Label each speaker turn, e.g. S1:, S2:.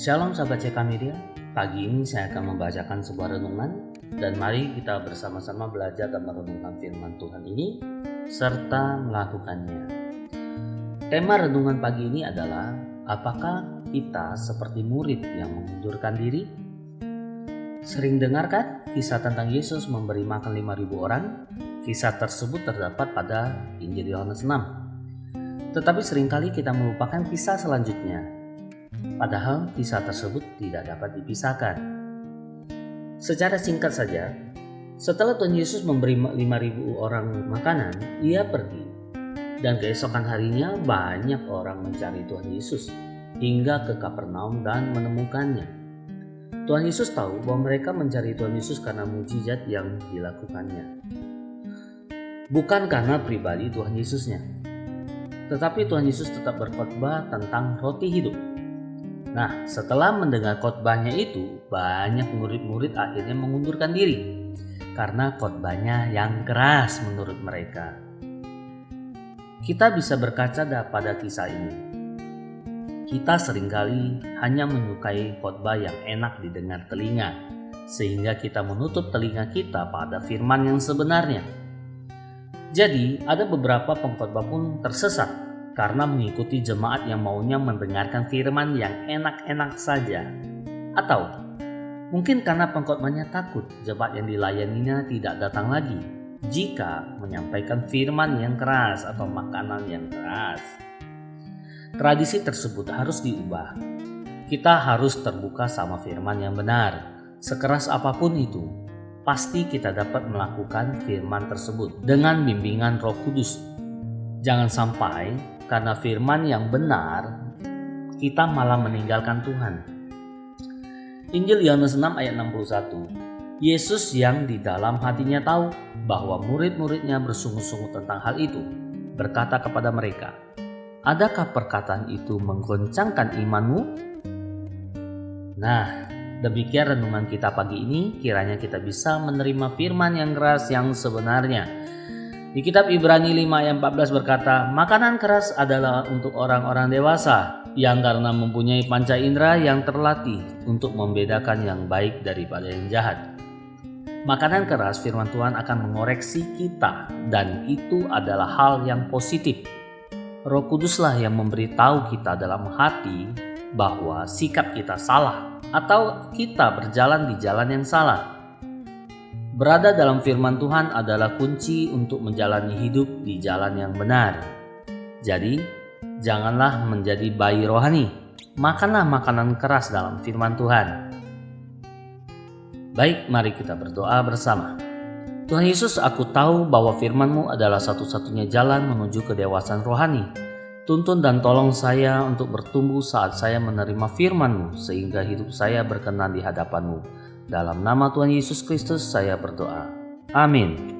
S1: Shalom sahabat CK Media, pagi ini saya akan membacakan sebuah renungan dan mari kita bersama-sama belajar dan merenungkan firman Tuhan ini serta melakukannya. Tema renungan pagi ini adalah, apakah kita seperti murid yang mengundurkan diri? Sering dengarkan kisah tentang Yesus memberi makan 5.000 orang? Kisah tersebut terdapat pada Injil Yohanes 6. Tetapi seringkali kita melupakan kisah selanjutnya. Padahal kisah tersebut tidak dapat dipisahkan. Secara singkat saja, setelah Tuhan Yesus memberi 5.000 orang makanan, ia pergi. Dan keesokan harinya banyak orang mencari Tuhan Yesus hingga ke Kapernaum dan menemukannya. Tuhan Yesus tahu bahwa mereka mencari Tuhan Yesus karena mukjizat yang dilakukannya, bukan karena pribadi Tuhan Yesusnya. Tetapi Tuhan Yesus tetap berkhotbah tentang roti hidup. Nah, setelah mendengar khotbahnya itu, banyak murid-murid akhirnya mengundurkan diri karena khotbahnya yang keras menurut mereka. Kita bisa berkaca pada kisah ini. Kita seringkali hanya menyukai khotbah yang enak didengar telinga, sehingga kita menutup telinga kita pada firman yang sebenarnya. Jadi, ada beberapa pengkhotbah pun tersesat karena mengikuti jemaat yang maunya mendengarkan firman yang enak-enak saja. Atau mungkin karena pengkhotbahnya takut jemaat yang dilayaninya tidak datang lagi jika menyampaikan firman yang keras atau makanan yang keras. Tradisi tersebut harus diubah. Kita harus terbuka sama firman yang benar. Sekeras apapun itu, pasti kita dapat melakukan firman tersebut dengan bimbingan Roh Kudus. Jangan sampai karena firman yang benar, kita malah meninggalkan Tuhan. Injil Yohanes 6 ayat 61. Yesus yang di dalam hatinya tahu bahwa murid-muridnya bersungguh-sungguh tentang hal itu, berkata kepada mereka, "Adakah perkataan itu menggoncangkan imanmu?" Nah, demikian renungan kita pagi ini. Kiranya kita bisa menerima firman yang keras yang sebenarnya. Di kitab Ibrani 5 ayat 14 berkata, "Makanan keras adalah untuk orang-orang dewasa yang karena mempunyai panca indera yang terlatih untuk membedakan yang baik daripada yang jahat." Makanan keras firman Tuhan akan mengoreksi kita dan itu adalah hal yang positif. Roh Kuduslah yang memberitahu kita dalam hati bahwa sikap kita salah atau kita berjalan di jalan yang salah. Berada dalam firman Tuhan adalah kunci untuk menjalani hidup di jalan yang benar. Jadi, janganlah menjadi bayi rohani. Makanlah makanan keras dalam firman Tuhan. Baik, mari kita berdoa bersama. Tuhan Yesus, aku tahu bahwa firman-Mu adalah satu-satunya jalan menuju kedewasaan rohani. Tuntun dan tolong saya untuk bertumbuh saat saya menerima firman-Mu sehingga hidup saya berkenan di hadapan-Mu. Dalam nama Tuhan Yesus Kristus saya berdoa. Amin.